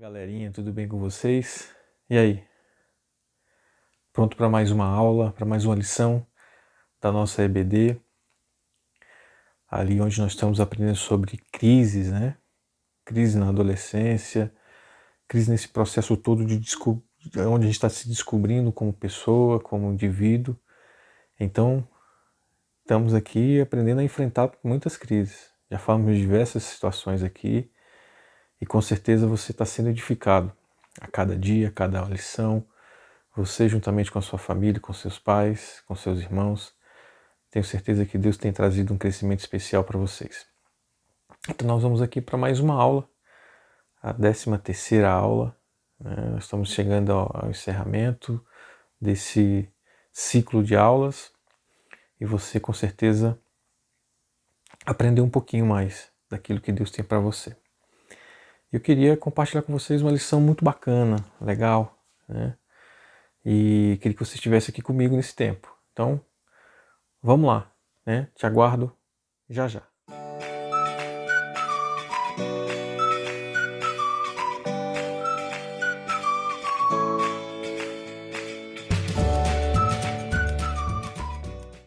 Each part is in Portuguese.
Galerinha, tudo bem com vocês? E aí? Pronto para mais uma aula, para mais uma lição da nossa EBD, ali onde nós estamos aprendendo sobre crises, né? Crise na adolescência, crise nesse processo todo onde a gente está se descobrindo como pessoa, como indivíduo. Então, estamos aqui aprendendo a enfrentar muitas crises. Já falamos de diversas situações aqui e com certeza você está sendo edificado a cada dia, a cada lição. Você, juntamente com a sua família, com seus pais, com seus irmãos, tenho certeza que Deus tem trazido um crescimento especial para vocês. Então nós vamos aqui para mais uma aula, a 13ª aula. Nós estamos chegando ao encerramento desse ciclo de aulas e você com certeza aprendeu um pouquinho mais daquilo que Deus tem para você. Eu queria compartilhar com vocês uma lição muito bacana, legal, né? E queria que você estivesse aqui comigo nesse tempo. Então, vamos lá, né? Te aguardo já já.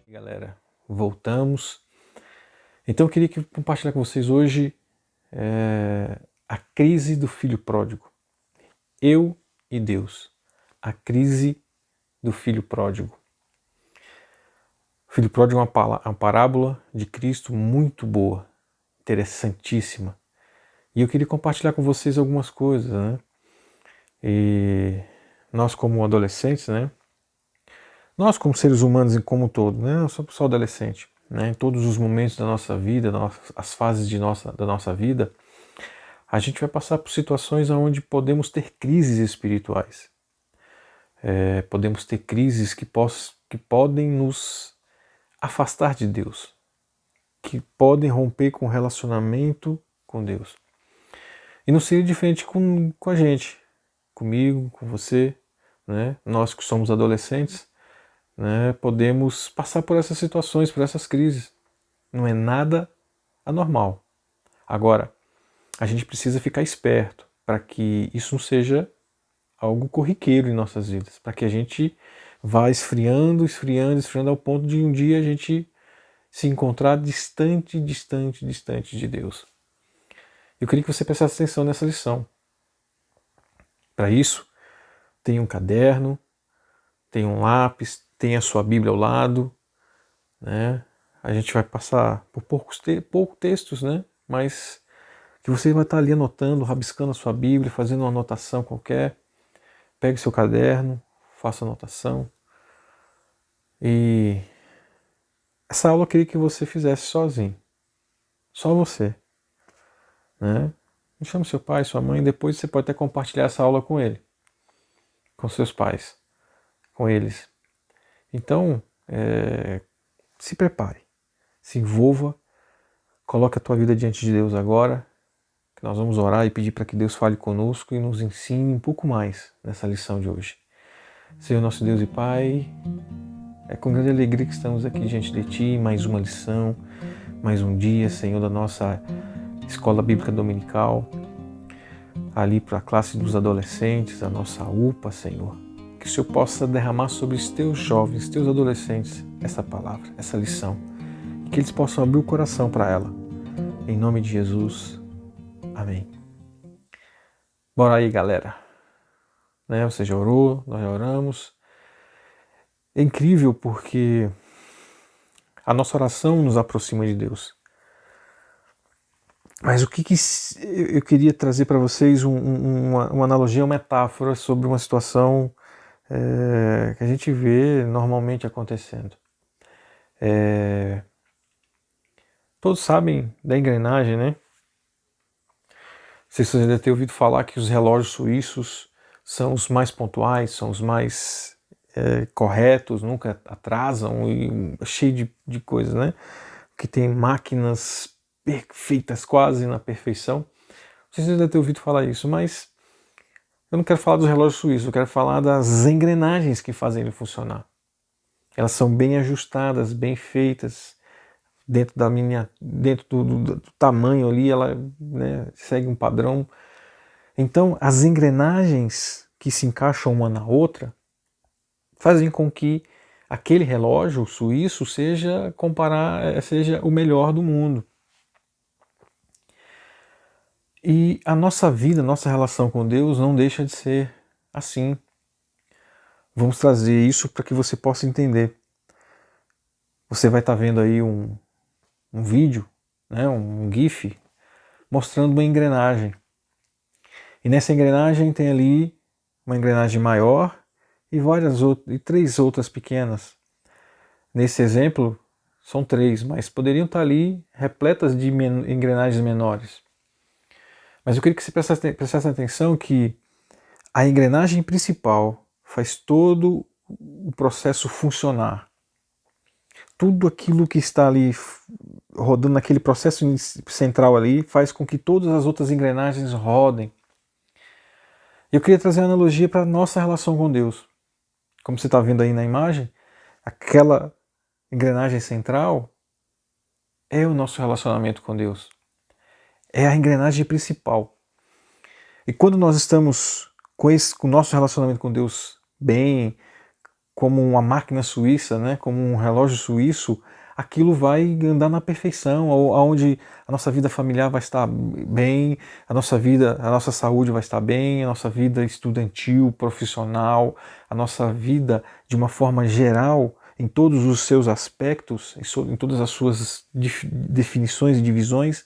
Galera, voltamos. Então eu queria compartilhar com vocês hoje a crise do filho pródigo. Eu e Deus. A crise do filho pródigo. O filho pródigo é uma parábola de Cristo muito boa, interessantíssima. E eu queria compartilhar com vocês algumas coisas, né? E nós como adolescentes, né? Nós como seres humanos como um todo, né? Não sou só adolescente, né? Em todos os momentos da nossa vida, as fases da nossa vida, a gente vai passar por situações onde podemos ter crises espirituais. Podemos ter crises que podem nos afastar de Deus, que podem romper com o relacionamento com Deus. E não seria diferente com a gente, comigo, com você, né? Nós que somos adolescentes, né? Podemos passar por essas situações, por essas crises. Não é nada anormal. Agora, a gente precisa ficar esperto para que isso não seja algo corriqueiro em nossas vidas, para que a gente vá esfriando ao ponto de um dia a gente se encontrar distante de Deus. Eu queria que você prestasse atenção nessa lição. Para isso, tenha um caderno, tenha um lápis, tenha a sua Bíblia ao lado, né? A gente vai passar por poucos textos, né? Mas que você vai estar ali anotando, rabiscando a sua Bíblia, fazendo uma anotação qualquer. Pegue seu caderno, faça anotação. E essa aula eu queria que você fizesse sozinho. Só você, né? Chame seu pai, sua mãe, depois você pode até compartilhar essa aula com ele, com seus pais, com eles. Então, se prepare, se envolva, coloque a tua vida diante de Deus agora, que nós vamos orar e pedir para que Deus fale conosco e nos ensine um pouco mais nessa lição de hoje. Senhor nosso Deus e Pai, é com grande alegria que estamos aqui diante de Ti, mais uma lição, mais um dia, Senhor, da nossa Escola Bíblica Dominical, ali para a classe dos adolescentes, a nossa UPA, Senhor. Que o Senhor possa derramar sobre os Teus jovens, Teus adolescentes, essa palavra, essa lição. E que eles possam abrir o coração para ela. Em nome de Jesus. Amém. Bora aí, galera. Né? Você já orou, nós já oramos. É incrível porque a nossa oração nos aproxima de Deus. Mas o que eu queria trazer para vocês uma analogia, uma metáfora sobre uma situação que a gente vê normalmente acontecendo. Todos sabem da engrenagem, né? Vocês já devem ter ouvido falar que os relógios suíços são os mais pontuais, são os mais corretos, nunca atrasam e cheio de coisas, né? Que tem máquinas perfeitas, quase na perfeição. Vocês já devem ter ouvido falar isso, mas eu não quero falar dos relógios suíços, eu quero falar das engrenagens que fazem ele funcionar. Elas são bem ajustadas, bem feitas, dentro do tamanho ali, ela, né, segue um padrão. Então, as engrenagens que se encaixam uma na outra fazem com que aquele relógio suíço seja o melhor do mundo. E a nossa vida, a nossa relação com Deus não deixa de ser assim. Vamos trazer isso para que você possa entender. Você vai estar vendo aí um vídeo, né, um GIF, mostrando uma engrenagem. E nessa engrenagem tem ali uma engrenagem maior e 3 outras pequenas. Nesse exemplo, são 3, mas poderiam estar ali repletas de engrenagens menores. Mas eu queria que você prestasse atenção que a engrenagem principal faz todo o processo funcionar. Tudo aquilo que está ali rodando naquele processo central ali faz com que todas as outras engrenagens rodem. Eu queria trazer uma analogia para a nossa relação com Deus. Como você está vendo aí na imagem, aquela engrenagem central é o nosso relacionamento com Deus. É a engrenagem principal. E quando nós estamos com o nosso relacionamento com Deus bem, como uma máquina suíça, né, como um relógio suíço, aquilo vai andar na perfeição, onde a nossa vida familiar vai estar bem, a nossa saúde vai estar bem, a nossa vida estudantil, profissional, a nossa vida de uma forma geral, em todos os seus aspectos, em todas as suas definições e divisões,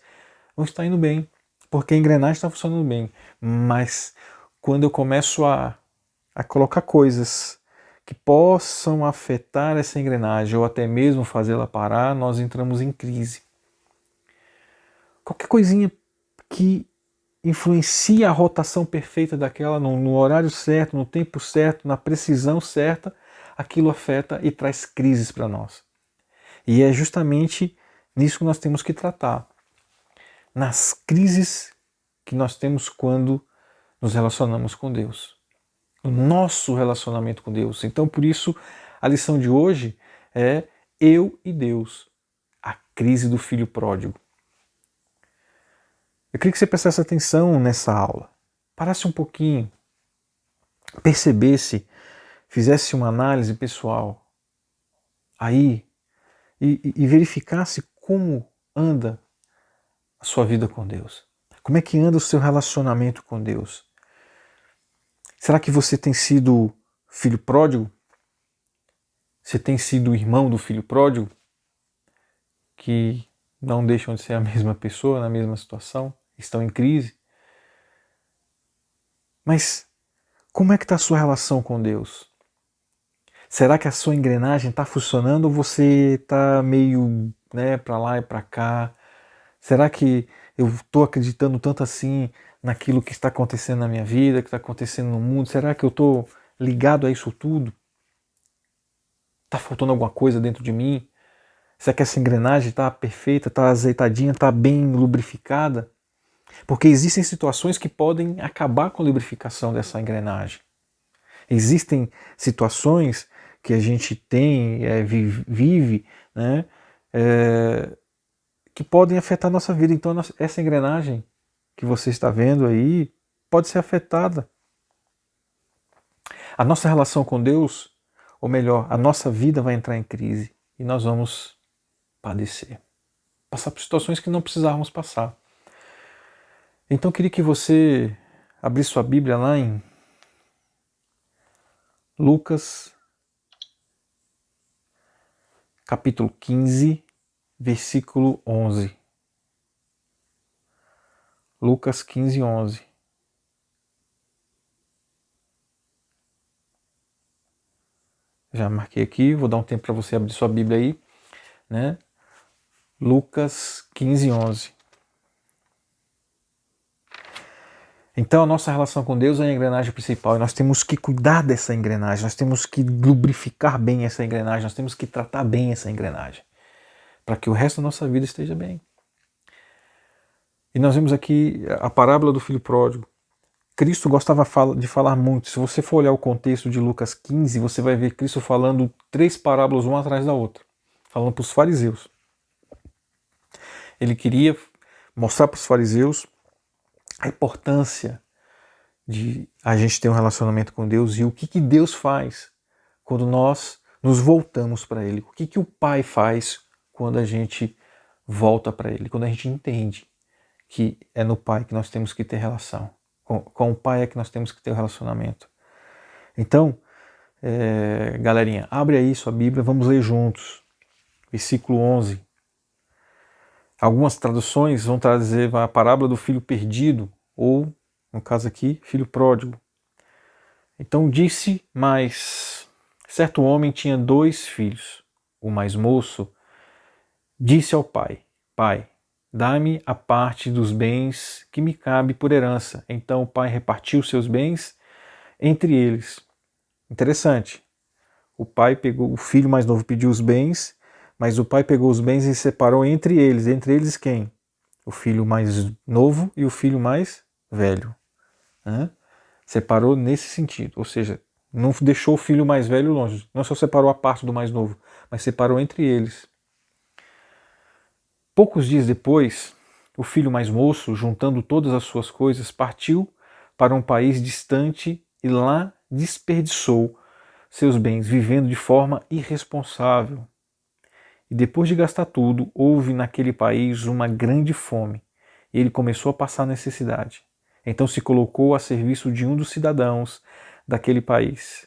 vão estar indo bem, porque a engrenagem está funcionando bem. Mas quando eu começo a colocar coisas que possam afetar essa engrenagem ou até mesmo fazê-la parar, nós entramos em crise. Qualquer coisinha que influencia a rotação perfeita daquela no horário certo, no tempo certo, na precisão certa, aquilo afeta e traz crises para nós. E é justamente nisso que nós temos que tratar. Nas crises que nós temos quando nos relacionamos com Deus. O nosso relacionamento com Deus. Então, por isso, a lição de hoje é eu e Deus, a crise do filho pródigo. Eu queria que você prestasse atenção nessa aula, parasse um pouquinho, percebesse, fizesse uma análise pessoal aí e verificasse como anda a sua vida com Deus. Como é que anda o seu relacionamento com Deus? Será que você tem sido filho pródigo? Você tem sido irmão do filho pródigo? Que não deixam de ser a mesma pessoa, na mesma situação, estão em crise? Mas como é que está a sua relação com Deus? Será que a sua engrenagem está funcionando ou você está meio para lá e para cá? Será que eu estou acreditando tanto assim naquilo que está acontecendo na minha vida, que está acontecendo no mundo? Será que eu estou ligado a isso tudo? Está faltando alguma coisa dentro de mim? Será que essa engrenagem está perfeita, está azeitadinha, está bem lubrificada? Porque existem situações que podem acabar com a lubrificação dessa engrenagem. Existem situações que a gente tem, vive, né, que podem afetar a nossa vida. Então essa engrenagem que você está vendo aí pode ser afetada. A nossa relação com Deus, ou melhor, a nossa vida vai entrar em crise e nós vamos padecer. Passar por situações que não precisávamos passar. Então eu queria que você abrisse sua Bíblia lá em Lucas, capítulo 15, versículo 11. Lucas 15, 11. Já marquei aqui, vou dar um tempo para você abrir sua Bíblia aí, né? Lucas 15, 11. Então a nossa relação com Deus é a engrenagem principal e nós temos que cuidar dessa engrenagem, nós temos que lubrificar bem essa engrenagem, nós temos que tratar bem essa engrenagem, para que o resto da nossa vida esteja bem. E nós vemos aqui a parábola do filho pródigo. Cristo gostava de falar muito. Se você for olhar o contexto de Lucas 15, você vai ver Cristo falando 3 parábolas uma atrás da outra, falando para os fariseus. Ele queria mostrar para os fariseus a importância de a gente ter um relacionamento com Deus e o que Deus faz quando nós nos voltamos para Ele. O que o Pai faz quando a gente volta para Ele, quando a gente entende que é no Pai que nós temos que ter relação, com o Pai é que nós temos que ter o relacionamento. Então, galerinha, abre aí sua Bíblia, vamos ler juntos. Versículo 11. Algumas traduções vão trazer a parábola do filho perdido, ou, no caso aqui, filho pródigo. Então disse mais: certo homem tinha 2 filhos. O mais moço disse ao pai: Pai, dá-me a parte dos bens que me cabe por herança. Então o pai repartiu seus bens entre eles. Interessante. O pai pegou, o filho mais novo pediu os bens, mas o pai pegou os bens e separou entre eles. Entre eles quem? O filho mais novo e o filho mais velho. Né? Separou nesse sentido, ou seja, não deixou o filho mais velho longe, não só separou a parte do mais novo, mas separou entre eles. Poucos dias depois, o filho mais moço, juntando todas as suas coisas, partiu para um país distante e lá desperdiçou seus bens, vivendo de forma irresponsável. E depois de gastar tudo, houve naquele país uma grande fome, e ele começou a passar necessidade. Então se colocou a serviço de um dos cidadãos daquele país.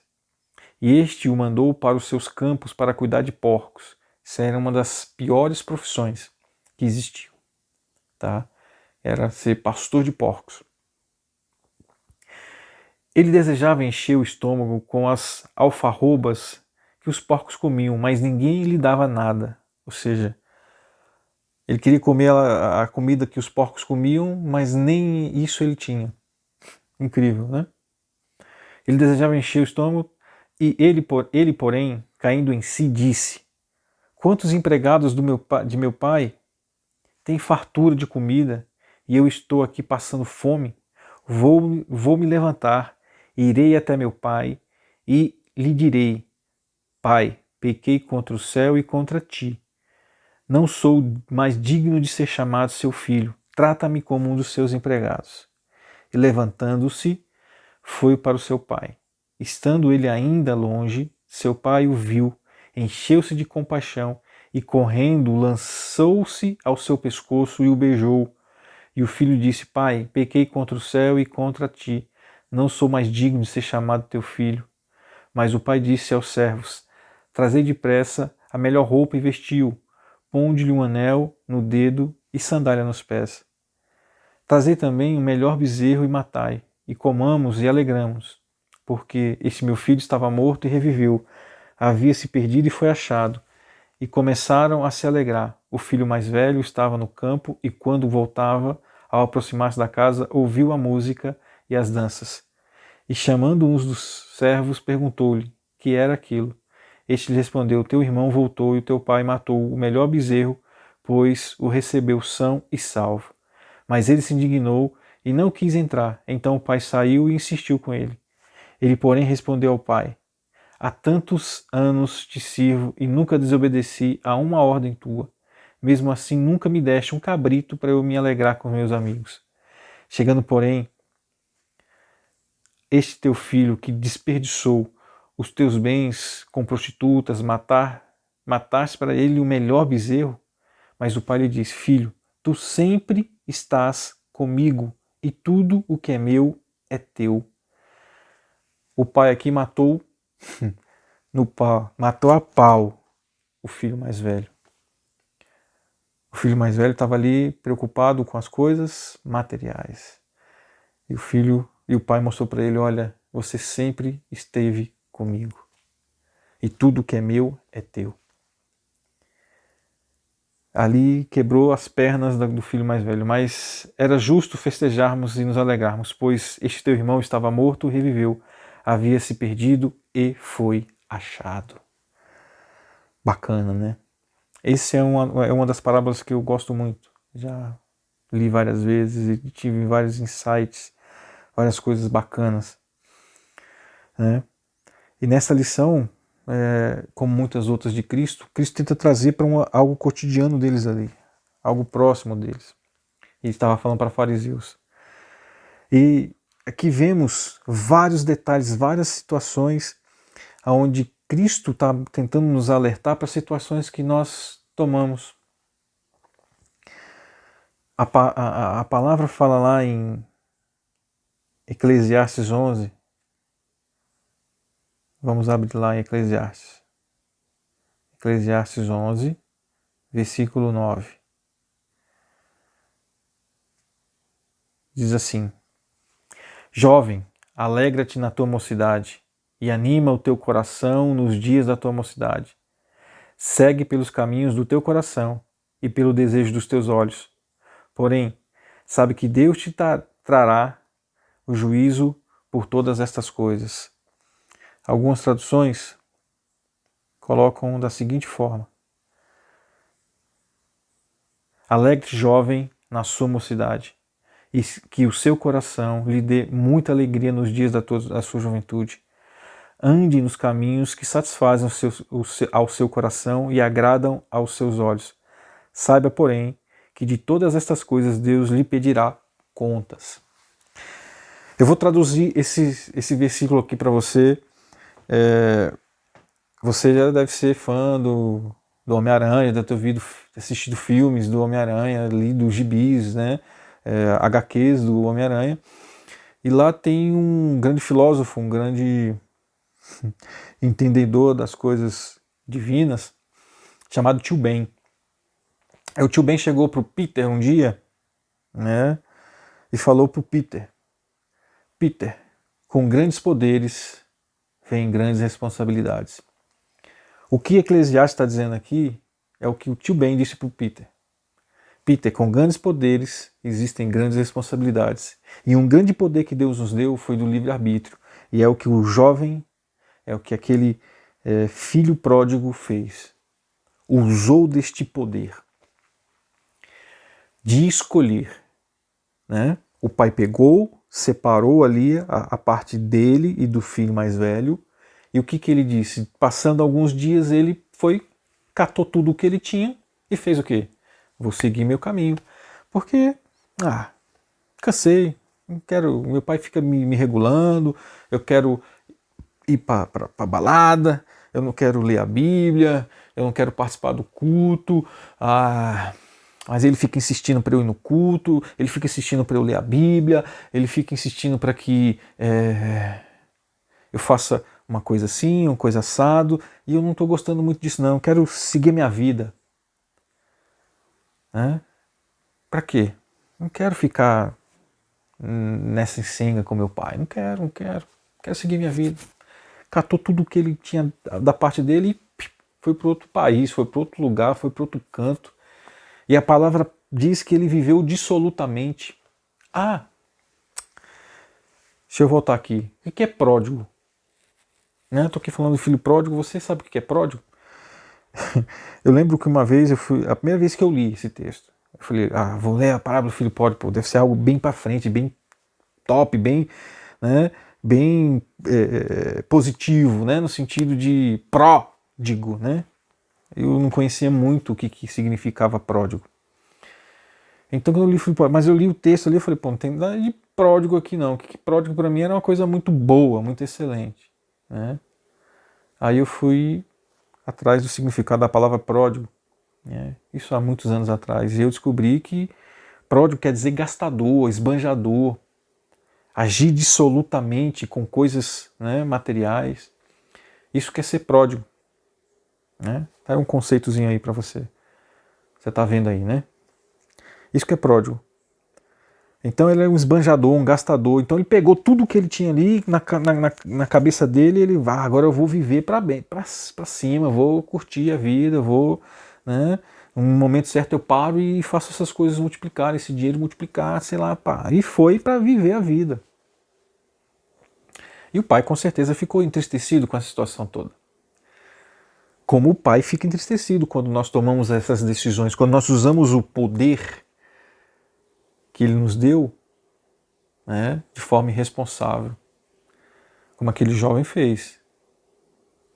E este o mandou para os seus campos para cuidar de porcos. Isso era uma das piores profissões que existiam. Tá? Era ser pastor de porcos. Ele desejava encher o estômago com as alfarrobas que os porcos comiam, mas ninguém lhe dava nada. Ou seja, ele queria comer a comida que os porcos comiam, mas nem isso ele tinha. Incrível, né? Ele desejava encher o estômago e ele, porém, caindo em si, disse: quantos empregados de meu pai têm fartura de comida e eu estou aqui passando fome? Vou me levantar, irei até meu pai e lhe direi: Pai, pequei contra o céu e contra ti. Não sou mais digno de ser chamado seu filho. Trata-me como um dos seus empregados. E levantando-se, foi para o seu pai. Estando ele ainda longe, seu pai o viu, encheu-se de compaixão e, correndo, lançou-se ao seu pescoço e o beijou. E o filho disse: Pai, pequei contra o céu e contra ti. Não sou mais digno de ser chamado teu filho. Mas o pai disse aos servos: Trazei depressa a melhor roupa e vestiu. Ponde-lhe um anel no dedo e sandália nos pés. Trazei também o melhor bezerro e matai, e comamos e alegramos, porque este meu filho estava morto e reviveu, havia se perdido e foi achado. E começaram a se alegrar. O filho mais velho estava no campo e, quando voltava, ao aproximar-se da casa, ouviu a música e as danças. E chamando um dos servos, perguntou-lhe que era aquilo. Este lhe respondeu: teu irmão voltou e o teu pai matou o melhor bezerro, pois o recebeu são e salvo. Mas ele se indignou e não quis entrar. Então o pai saiu e insistiu com ele. Ele, porém, respondeu ao pai: há tantos anos te sirvo e nunca desobedeci a uma ordem tua. Mesmo assim, nunca me deste um cabrito para eu me alegrar com meus amigos. Chegando, porém, este teu filho que desperdiçou os teus bens com prostitutas, mataste para ele o melhor bezerro? Mas o pai lhe disse: filho, tu sempre estás comigo e tudo o que é meu é teu. O pai aqui matou matou a pau o filho mais velho. O filho mais velho estava ali preocupado com as coisas materiais. E o pai mostrou para ele: olha, você sempre esteve comigo. E tudo que é meu é teu. Ali quebrou as pernas do filho mais velho, mas era justo festejarmos e nos alegrarmos, pois este teu irmão estava morto e reviveu, havia se perdido e foi achado. Bacana, né? Essa é uma das parábolas que eu gosto muito. Já li várias vezes e tive vários insights, várias coisas bacanas, né? E nessa lição, como muitas outras de Cristo, Cristo tenta trazer para algo cotidiano deles ali, algo próximo deles. Ele estava falando para fariseus. E aqui vemos vários detalhes, várias situações onde Cristo está tentando nos alertar para situações que nós tomamos. A palavra fala lá em Eclesiastes 11. Vamos abrir lá em Eclesiastes. Eclesiastes 11, versículo 9. Diz assim: Jovem, alegra-te na tua mocidade e anima o teu coração nos dias da tua mocidade. Segue pelos caminhos do teu coração e pelo desejo dos teus olhos. Porém, sabe que Deus te trará o juízo por todas estas coisas. Algumas traduções colocam da seguinte forma: Alegre-te, jovem, na sua mocidade, e que o seu coração lhe dê muita alegria nos dias da sua juventude. Ande nos caminhos que satisfazem ao seu coração e agradam aos seus olhos. Saiba, porém, que de todas estas coisas Deus lhe pedirá contas. Eu vou traduzir esse versículo aqui para você. Você já deve ser fã do Homem-Aranha, deve ter assistido filmes do Homem-Aranha, lido gibis, né? HQs do Homem-Aranha. E lá tem um grande filósofo, um grande entendedor das coisas divinas, chamado Tio Ben. O Tio Ben chegou para o Peter um dia, né? E falou para o Peter: Peter, com grandes poderes vem grandes responsabilidades. O que Eclesiastes está dizendo aqui é o que o Tio Ben disse para o Peter. Peter, com grandes poderes existem grandes responsabilidades. E um grande poder que Deus nos deu foi do livre-arbítrio. E é o que o jovem, é o que aquele filho pródigo fez. Usou deste poder de escolher. Né? O pai pegou, separou ali a parte dele e do filho mais velho. E o que ele disse? Passando alguns dias ele catou tudo o que ele tinha e fez o quê? Vou seguir meu caminho. Porque, cansei, não quero, meu pai fica me regulando, eu quero ir para balada, eu não quero ler a Bíblia, eu não quero participar do culto, mas ele fica insistindo para eu ir no culto, ele fica insistindo para eu ler a Bíblia, ele fica insistindo para que eu faça uma coisa assim, uma coisa assado, e eu não estou gostando muito disso não, eu quero seguir minha vida. Né? Para quê? Não quero ficar nessa ensenga com meu pai, não quero, quero seguir minha vida. Catou tudo que ele tinha da parte dele e foi para outro país, foi para outro lugar, foi para outro canto. E a palavra diz que ele viveu dissolutamente. Deixa eu voltar aqui. O que é pródigo? Estou aqui falando do filho pródigo, você sabe o que é pródigo? Eu lembro que uma vez, a primeira vez que eu li esse texto, eu falei, vou ler a parábola do filho pródigo, deve ser algo bem para frente, bem top, bem, né, bem positivo, né, no sentido de pródigo, né? Eu não conhecia muito o que significava pródigo. Então quando eu li o filho pródigo, mas eu li o texto ali, eu falei, não tem nada de pródigo aqui não, que pródigo para mim era uma coisa muito boa, muito excelente, né? Aí eu fui atrás do significado da palavra pródigo, né? Isso há muitos anos atrás, e eu descobri que pródigo quer dizer gastador, esbanjador, agir dissolutamente com coisas, né, materiais. Isso quer ser pródigo, né? Tá um conceitozinho aí para você. Você tá vendo aí, né? Isso que é pródigo. Então ele é um esbanjador, um gastador. Então ele pegou tudo que ele tinha ali na cabeça dele e ele agora eu vou viver para cima, vou curtir a vida, vou, né? No momento certo eu paro e faço essas coisas multiplicar, esse dinheiro multiplicar, sei lá, pá. E foi para viver a vida. E o pai com certeza ficou entristecido com essa situação toda. Como o pai fica entristecido quando nós tomamos essas decisões, quando nós usamos o poder que ele nos deu, né, de forma irresponsável, como aquele jovem fez.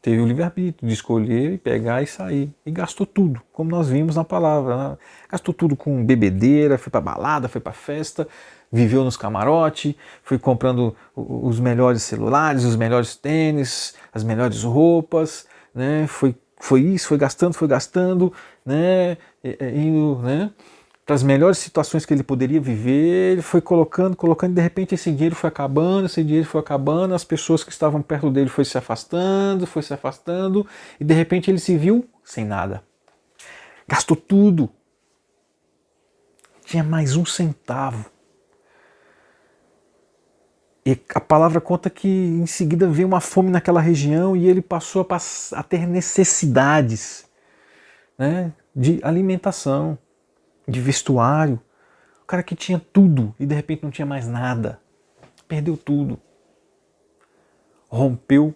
teve o livre-arbítrio de escolher e pegar e sair. E gastou tudo, como nós vimos na palavra. Né? Gastou tudo com bebedeira, foi para balada, foi para festa, viveu nos camarotes, foi comprando os melhores celulares, os melhores tênis, as melhores roupas, né? Foi isso, foi gastando, né? Indo, né? Para as melhores situações que ele poderia viver, ele foi colocando, e de repente esse dinheiro foi acabando, as pessoas que estavam perto dele foi se afastando, e de repente ele se viu sem nada. Gastou tudo. Tinha mais um centavo. E a palavra conta que em seguida veio uma fome naquela região e ele passou a ter necessidades, né, de alimentação, de vestuário. O cara que tinha tudo e de repente não tinha mais nada. Perdeu tudo. Rompeu,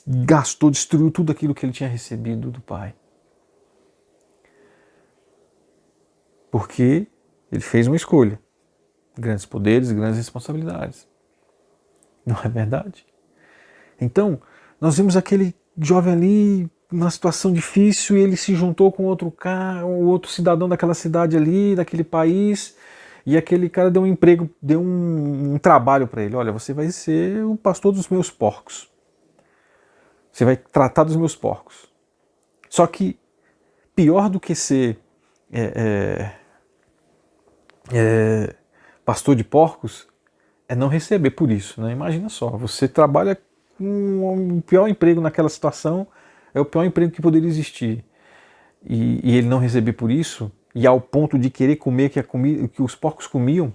gastou, destruiu tudo aquilo que ele tinha recebido do Pai. Porque ele fez uma escolha. Grandes poderes e grandes responsabilidades. Não é verdade? Então, nós vimos aquele jovem ali numa situação difícil e ele se juntou com outro cidadão daquela cidade ali, daquele país, e aquele cara deu um emprego, deu um trabalho para ele. Olha, você vai ser o pastor dos meus porcos. Você vai tratar dos meus porcos. Só que pior do que ser pastor de porcos é não receber por isso, né? Imagina só, você trabalha com o pior emprego naquela situação, é o pior emprego que poderia existir. E ele não receber por isso, e ao ponto de querer comer que os porcos comiam,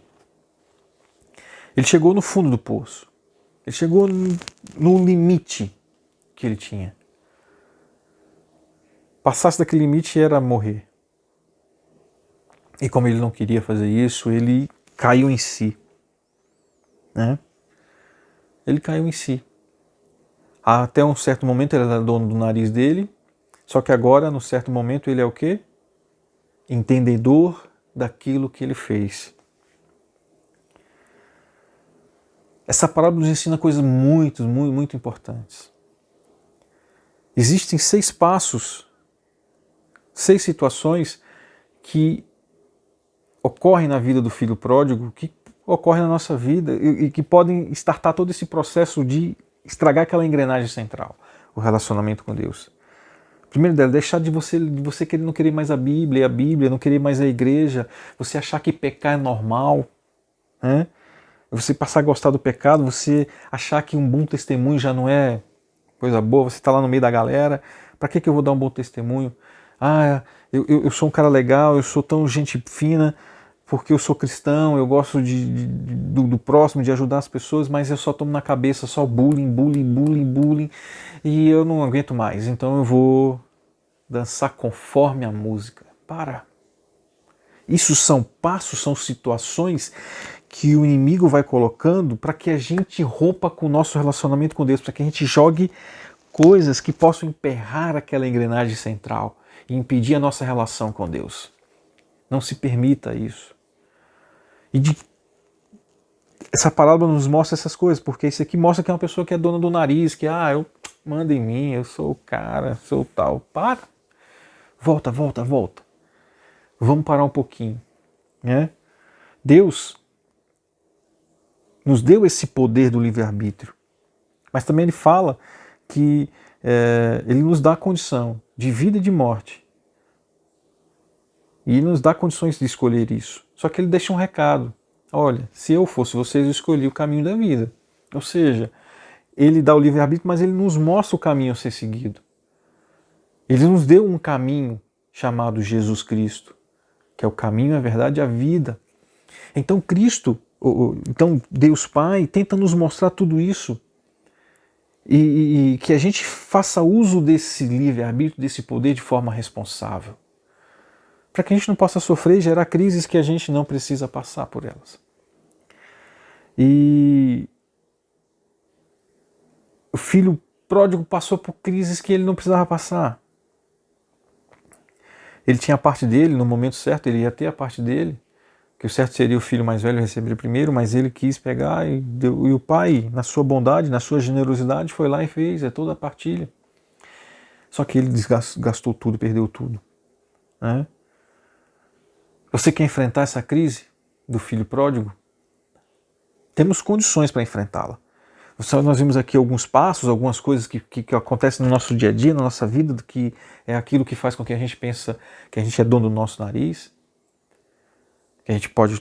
ele chegou no fundo do poço. Ele chegou no limite que ele tinha. Passasse daquele limite era morrer. E como ele não queria fazer isso, ele caiu em si. Né? Ele caiu em si. Até um certo momento ele era dono do nariz dele, só que agora, no certo momento, ele é o quê? Entendedor daquilo que ele fez. Essa parábola nos ensina coisas muito, muito, muito importantes. Existem 6 passos, 6 situações que ocorrem na vida do filho pródigo, que ocorrem na nossa vida e que podem startar todo esse processo de estragar aquela engrenagem central, o relacionamento com Deus. Primeiro dela, deixar de você não querer mais a Bíblia, não querer mais a igreja, você achar que pecar é normal, né? Você passar a gostar do pecado, você achar que um bom testemunho já não é coisa boa, você está lá no meio da galera, para que eu vou dar um bom testemunho? Eu sou um cara legal, eu sou tão gente fina, porque eu sou cristão, eu gosto do próximo, de ajudar as pessoas, mas eu só tomo na cabeça só bullying, e eu não aguento mais, então eu vou dançar conforme a música. Para! Isso são passos, são situações que o inimigo vai colocando para que a gente rompa com o nosso relacionamento com Deus, para que a gente jogue coisas que possam emperrar aquela engrenagem central e impedir a nossa relação com Deus. Não se permita isso. Essa palavra nos mostra essas coisas, porque isso aqui mostra que é uma pessoa que é dona do nariz, que eu mando em mim, eu sou o cara, sou o tal. Para! Volta. Vamos parar um pouquinho. Né? Deus nos deu esse poder do livre-arbítrio, mas também ele fala que ele nos dá a condição de vida e de morte. E nos dá condições de escolher isso. Só que ele deixa um recado. Olha, se eu fosse vocês, eu escolhi o caminho da vida. Ou seja, ele dá o livre-arbítrio, mas ele nos mostra o caminho a ser seguido. Ele nos deu um caminho chamado Jesus Cristo, que é o caminho, a verdade e a vida. Então Deus Pai tenta nos mostrar tudo isso e que a gente faça uso desse livre-arbítrio, desse poder de forma responsável, para que a gente não possa sofrer e gerar crises que a gente não precisa passar por elas. E o filho pródigo passou por crises que ele não precisava passar. Ele tinha a parte dele, no momento certo ele ia ter a parte dele, que o certo seria o filho mais velho receber primeiro, mas ele quis pegar e o pai, na sua bondade, na sua generosidade, foi lá e fez, toda a partilha. Só que ele gastou tudo, perdeu tudo. Né? Você quer enfrentar essa crise do filho pródigo? Temos condições para enfrentá-la. Nós vimos aqui alguns passos, algumas coisas que acontecem no nosso dia a dia, na nossa vida, do que é aquilo que faz com que a gente pensa que a gente é dono do nosso nariz, que a gente pode,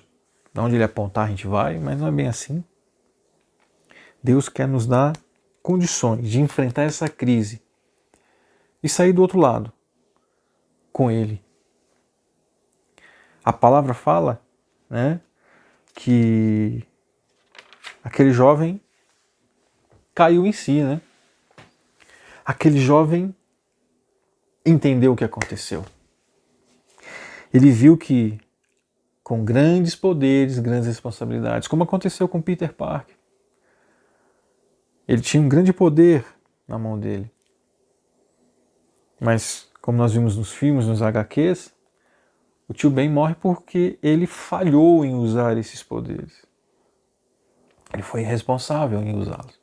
onde ele apontar a gente vai, mas não é bem assim. Deus quer nos dar condições de enfrentar essa crise e sair do outro lado, com Ele. A palavra fala, né, que aquele jovem caiu em si, né? Aquele jovem entendeu o que aconteceu. Ele viu que com grandes poderes, grandes responsabilidades, como aconteceu com Peter Parker, ele tinha um grande poder na mão dele. Mas, como nós vimos nos filmes, nos HQs, o tio Ben morre porque ele falhou em usar esses poderes. Ele foi irresponsável em usá-los.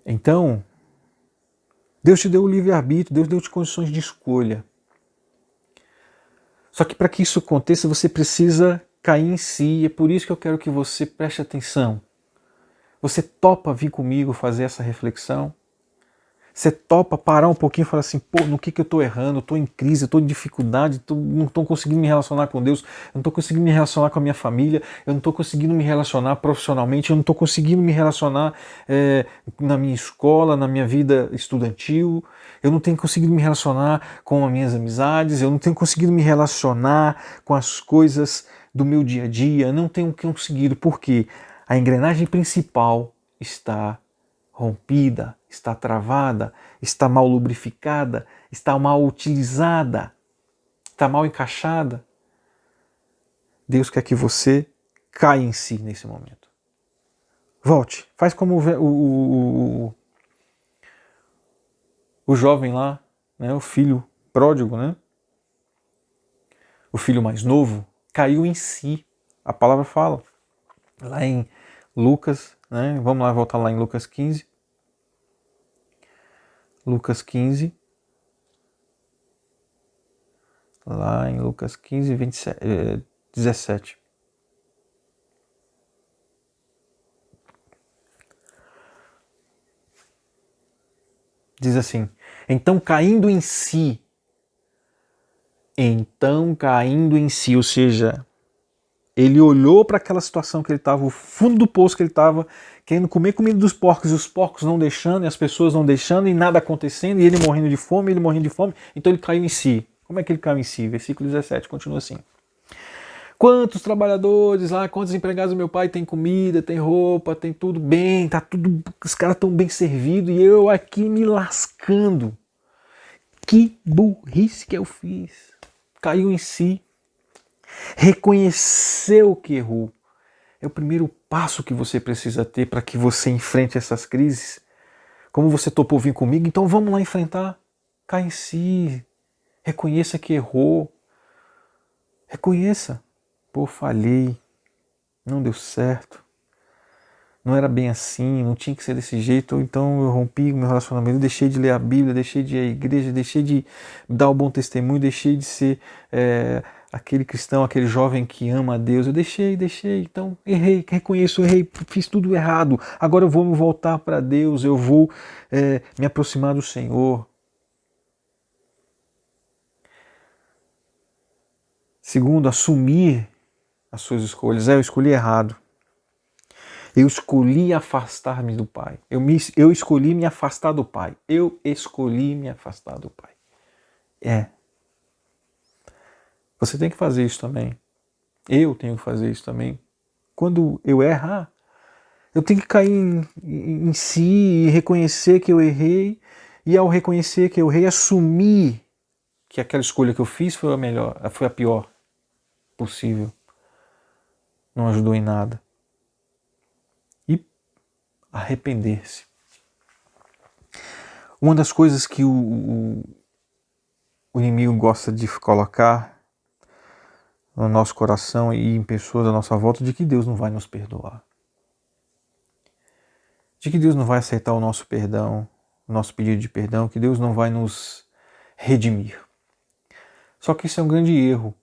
Então, Deus te deu o livre-arbítrio, Deus deu-te condições de escolha. Só que para que isso aconteça, você precisa cair em si, e é por isso que eu quero que você preste atenção. Você topa vir comigo fazer essa reflexão? Você topa parar um pouquinho e falar assim, pô, no que eu estou errando? Eu estou em crise, eu estou em dificuldade, não estou conseguindo me relacionar com Deus, eu não estou conseguindo me relacionar com a minha família, eu não estou conseguindo me relacionar profissionalmente, eu não estou conseguindo me relacionar na minha escola, na minha vida estudantil, eu não tenho conseguido me relacionar com as minhas amizades, eu não tenho conseguido me relacionar com as coisas do meu dia a dia, eu não tenho conseguido, porque a engrenagem principal está rompida, está travada, está mal lubrificada, está mal utilizada, está mal encaixada. Deus quer que você caia em si nesse momento. Volte, faz como o jovem lá, né, o filho pródigo, né, o filho mais novo, caiu em si. A palavra fala lá em Lucas, né, vamos lá voltar lá em Lucas 15. Lucas 15, lá em Lucas 15, 17. Diz assim, então caindo em si, ou seja, ele olhou para aquela situação que ele estava, o fundo do poço que ele estava, querendo comer comida dos porcos, e os porcos não deixando, e as pessoas não deixando, e nada acontecendo, e ele morrendo de fome, então ele caiu em si. Como é que ele caiu em si? Versículo 17, continua assim. Quantos trabalhadores lá, quantos empregados do meu pai tem comida, tem roupa, tem tudo bem, tá tudo, os caras estão bem servidos, e eu aqui me lascando. Que burrice que eu fiz. Caiu em si. Reconheceu que errou. É o primeiro passo que você precisa ter para que você enfrente essas crises. Como você topou vir comigo, então vamos lá enfrentar. Cai em si. Reconheça que errou. Reconheça. Pô, falhei. Não deu certo. Não era bem assim, não tinha que ser desse jeito, ou então eu rompi o meu relacionamento, eu deixei de ler a Bíblia, deixei de ir à igreja, deixei de dar o bom testemunho, deixei de ser aquele cristão, aquele jovem que ama a Deus, eu deixei, então errei, reconheço, errei, fiz tudo errado, agora eu vou me voltar para Deus, eu vou me aproximar do Senhor. Segundo, assumir as suas escolhas. Eu escolhi errado. Eu escolhi afastar-me do Pai. Eu escolhi me afastar do Pai. Eu escolhi me afastar do Pai. Você tem que fazer isso também. Eu tenho que fazer isso também. Quando eu errar, eu tenho que cair em si e reconhecer que eu errei. E ao reconhecer que eu errei, assumir que aquela escolha que eu fiz foi a melhor, foi a pior possível. Não ajudou em nada. E arrepender-se. Uma das coisas que o inimigo gosta de colocar no nosso coração e em pessoas à nossa volta de que Deus não vai nos perdoar. De que Deus não vai aceitar o nosso perdão, o nosso pedido de perdão, que Deus não vai nos redimir. Só que isso é um grande erro.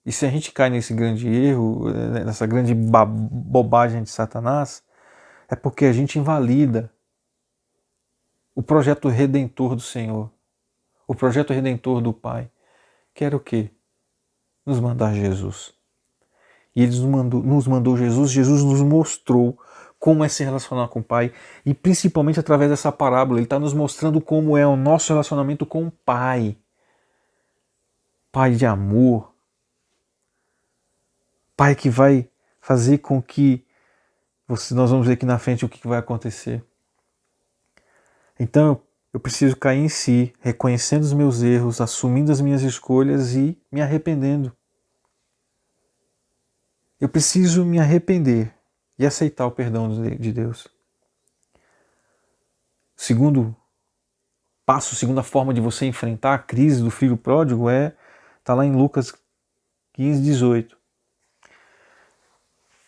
E se a gente cai nesse grande erro, nessa grande bobagem de Satanás, é porque a gente invalida o projeto redentor do Senhor, o projeto redentor do Pai, que era o quê? Nos mandar Jesus. E Ele nos mandou Jesus, Jesus nos mostrou como é se relacionar com o Pai, e principalmente através dessa parábola, Ele está nos mostrando como é o nosso relacionamento com o Pai. Pai de amor, Pai que vai fazer com que, nós vamos ver aqui na frente o que vai acontecer. Então eu preciso cair em si, reconhecendo os meus erros, assumindo as minhas escolhas e me arrependendo. Eu preciso me arrepender e aceitar o perdão de Deus. Segundo passo, segunda forma de você enfrentar a crise do filho pródigo está lá em Lucas 15, 18.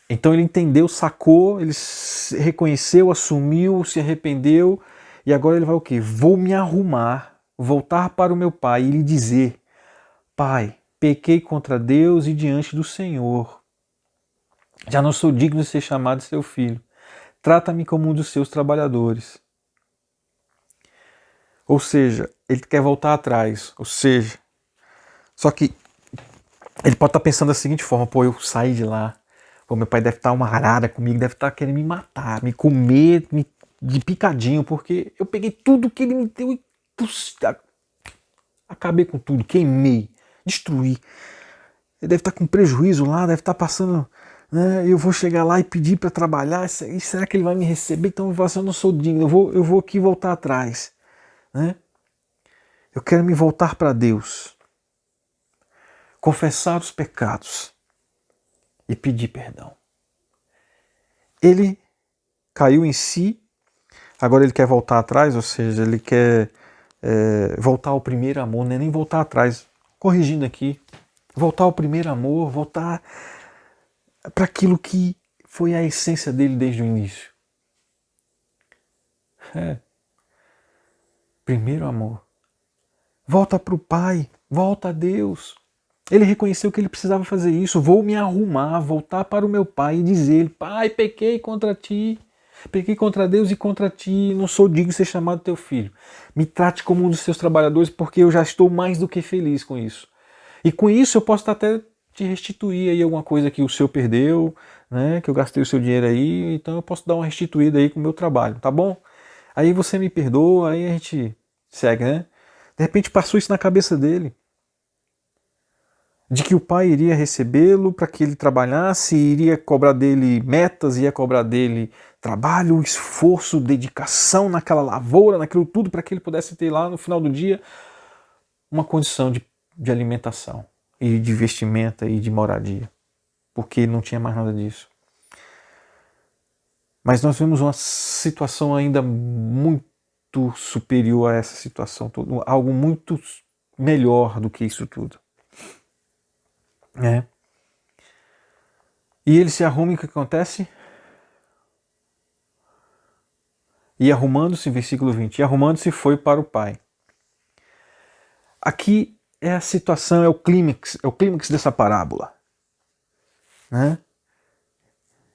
Então ele entendeu, sacou, ele reconheceu, assumiu, se arrependeu e agora ele vai o quê? Vou me arrumar, voltar para o meu pai e lhe dizer: Pai, pequei contra Deus e diante do Senhor. Já não sou digno de ser chamado seu filho. Trata-me como um dos seus trabalhadores. Ou seja, ele quer voltar atrás. Só que ele pode estar pensando da seguinte forma: pô, eu saí de lá, pô, meu pai deve estar uma arara comigo, deve estar querendo me matar, me comer de picadinho, porque eu peguei tudo que ele me deu e acabei com tudo, queimei, destruí. Ele deve estar com prejuízo lá, deve estar passando, né? Eu vou chegar lá e pedir para trabalhar, e será que ele vai me receber? Então eu vou falar assim: eu não sou digno, eu vou aqui voltar atrás, né? Eu quero me voltar para Deus, confessar os pecados e pedir perdão. Ele caiu em si, agora ele quer voltar atrás, ou seja, ele quer voltar ao primeiro amor, não é nem voltar atrás, corrigindo aqui, voltar ao primeiro amor, voltar para aquilo que foi a essência dele desde o início. Primeiro amor. Volta para o Pai, volta a Deus. Ele reconheceu que ele precisava fazer isso. Vou me arrumar, voltar para o meu pai e dizer: Pai, pequei contra ti, pequei contra Deus e contra ti, não sou digno de ser chamado teu filho. Me trate como um dos seus trabalhadores, porque eu já estou mais do que feliz com isso. E com isso eu posso até te restituir aí alguma coisa que o senhor perdeu, né? Que eu gastei o seu dinheiro aí, então eu posso dar uma restituída aí com o meu trabalho, tá bom? Aí você me perdoa, aí a gente segue, né? De repente passou isso na cabeça dele, de que o pai iria recebê-lo para que ele trabalhasse, iria cobrar dele metas, ia cobrar dele trabalho, esforço, dedicação naquela lavoura, naquilo tudo, para que ele pudesse ter lá no final do dia uma condição de alimentação e de vestimenta e de moradia, porque ele não tinha mais nada disso. Mas nós vemos uma situação ainda muito superior a essa situação, algo muito melhor do que isso tudo. E ele se arruma, e o que acontece? E arrumando-se, versículo 20, e arrumando-se foi para o pai. Aqui é a situação, é o clímax dessa parábola. Né?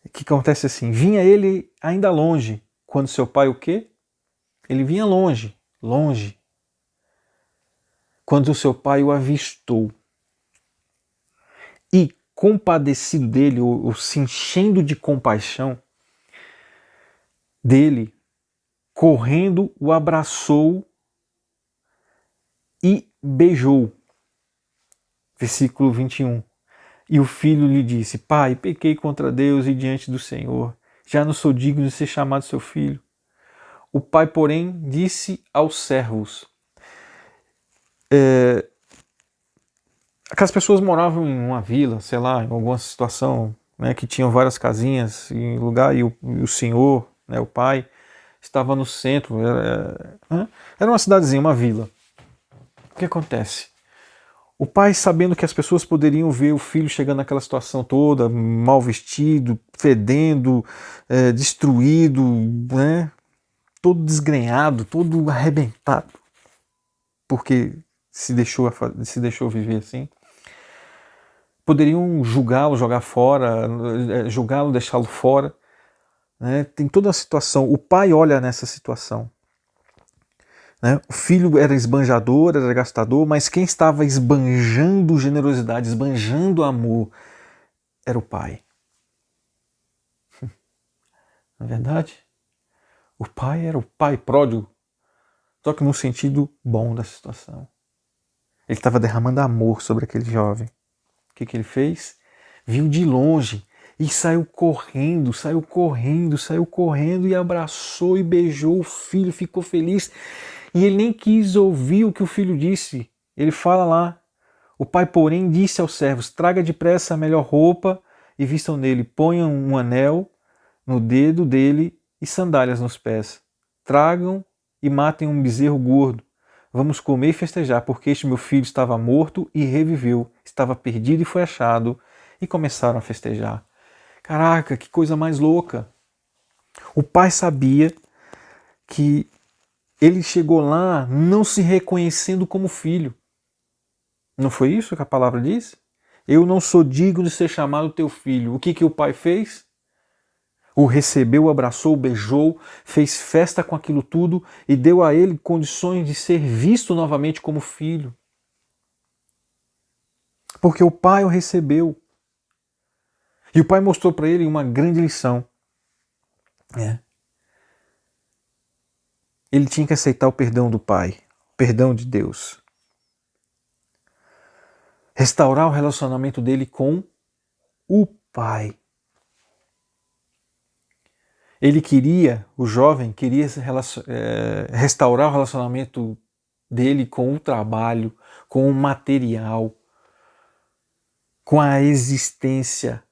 O que acontece assim? Vinha ele ainda longe, quando seu pai o quê? Ele vinha longe. Quando o seu pai o avistou. E compadecido dele, ou se enchendo de compaixão dele, correndo, o abraçou e beijou. Versículo 21. E o filho lhe disse: Pai, pequei contra Deus e diante do Senhor. Já não sou digno de ser chamado seu filho. O pai, porém, disse aos servos. Aquelas pessoas moravam em uma vila, sei lá, em alguma situação, né, que tinham várias casinhas em lugar, e o senhor, né, o pai, estava no centro. Era uma cidadezinha, uma vila. O que acontece? O pai, sabendo que as pessoas poderiam ver o filho chegando naquela situação toda, mal vestido, fedendo, destruído, né? Todo desgrenhado, todo arrebentado, porque se deixou viver assim. Poderiam julgá-lo, jogar fora, julgá-lo, deixá-lo fora. Né? Tem toda a situação. O pai olha nessa situação. Né? O filho era esbanjador, era gastador, mas quem estava esbanjando generosidade, esbanjando amor, era o pai. Na verdade, o pai era o pai pródigo, só que no sentido bom da situação. Ele estava derramando amor sobre aquele jovem. O que ele fez? Viu de longe e saiu correndo e abraçou e beijou o filho, ficou feliz. E ele nem quis ouvir o que o filho disse. Ele fala lá: o pai, porém, disse aos servos: traga depressa a melhor roupa e vistam nele, ponham um anel no dedo dele e sandálias nos pés. Tragam e matem um bezerro gordo. Vamos comer e festejar, porque este meu filho estava morto e reviveu, estava perdido e foi achado. E começaram a festejar. Caraca, que coisa mais louca! O pai sabia que ele chegou lá não se reconhecendo como filho. Não foi isso que a palavra diz? Eu não sou digno de ser chamado teu filho. O que o pai fez? O recebeu, o abraçou, o beijou, fez festa com aquilo tudo e deu a ele condições de ser visto novamente como filho. Porque o pai o recebeu. E o pai mostrou para ele uma grande lição. Ele tinha que aceitar o perdão do pai, o perdão de Deus. Restaurar o relacionamento dele com o pai. O jovem queria restaurar o relacionamento dele com o trabalho, com o material, com a existência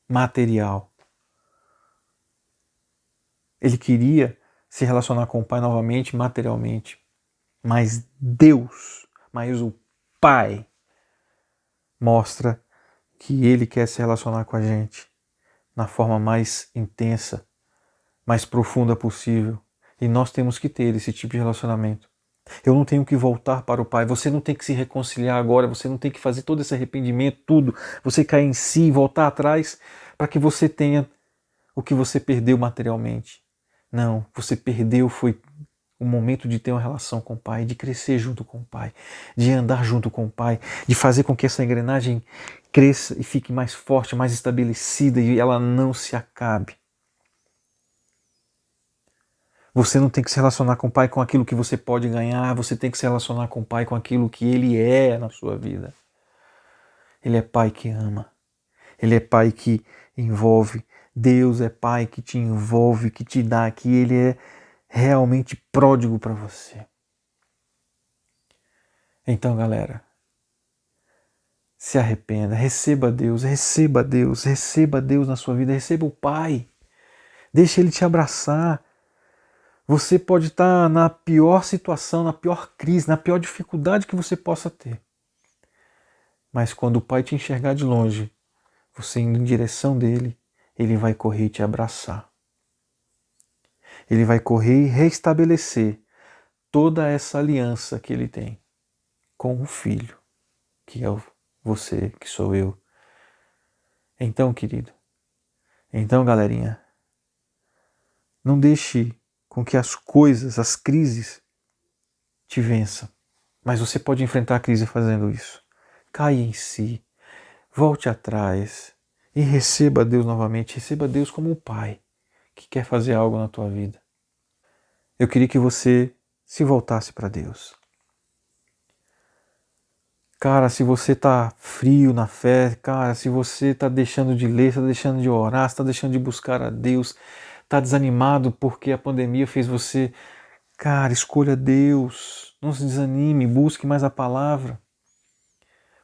material. Ele queria se relacionar com o pai novamente materialmente. Mas Deus, mas o Pai, mostra que Ele quer se relacionar com a gente na forma mais intensa, mais profunda possível. E nós temos que ter esse tipo de relacionamento. Eu não tenho que voltar para o Pai, você não tem que se reconciliar agora, você não tem que fazer todo esse arrependimento, tudo, você cair em si, voltar atrás, para que você tenha o que você perdeu materialmente. Não, você perdeu foi o momento de ter uma relação com o Pai, de crescer junto com o Pai, de andar junto com o Pai, de fazer com que essa engrenagem cresça e fique mais forte, mais estabelecida e ela não se acabe. Você não tem que se relacionar com o Pai com aquilo que você pode ganhar, você tem que se relacionar com o Pai com aquilo que Ele é na sua vida. Ele é Pai que ama. Ele é Pai que envolve. Deus é Pai que te envolve, que te dá, que Ele é realmente pródigo para você. Então, galera, se arrependa, receba Deus, receba Deus, receba Deus na sua vida, receba o Pai. Deixa Ele te abraçar. Você pode estar na pior situação, na pior crise, na pior dificuldade que você possa ter. Mas quando o Pai te enxergar de longe, você indo em direção dele, Ele vai correr e te abraçar. Ele vai correr e restabelecer toda essa aliança que Ele tem com o Filho, que é você, que sou eu. Então, querido, então, galerinha, não deixe com que as coisas, as crises, te vençam. Mas você pode enfrentar a crise fazendo isso. Caia em si, volte atrás e receba Deus novamente. Receba Deus como um Pai que quer fazer algo na tua vida. Eu queria que você se voltasse para Deus. Cara, se você está frio na fé, cara, se você está deixando de ler, está deixando de orar, está deixando de buscar a Deus, está desanimado porque a pandemia fez você... Cara, escolha Deus, não se desanime, busque mais a palavra.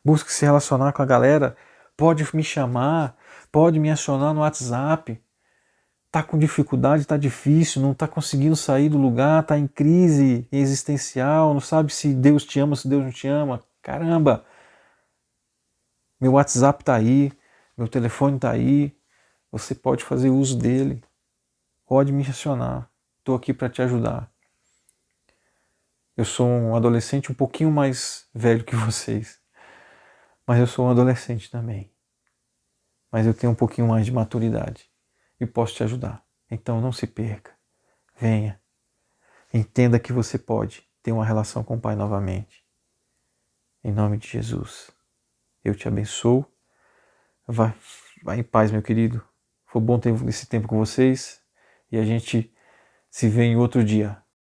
Busque se relacionar com a galera, pode me chamar, pode me acionar no WhatsApp. Está com dificuldade, está difícil, não está conseguindo sair do lugar, está em crise existencial, não sabe se Deus te ama, se Deus não te ama. Caramba, meu WhatsApp está aí, meu telefone está aí, você pode fazer uso dele, pode me acionar, estou aqui para te ajudar. Eu sou um adolescente um pouquinho mais velho que vocês, mas eu sou um adolescente também. Mas eu tenho um pouquinho mais de maturidade e posso te ajudar. Então não se perca, venha, entenda que você pode ter uma relação com o Pai novamente. Em nome de Jesus, eu te abençoo. Vai em paz, meu querido. Foi bom ter esse tempo com vocês e a gente se vê em outro dia.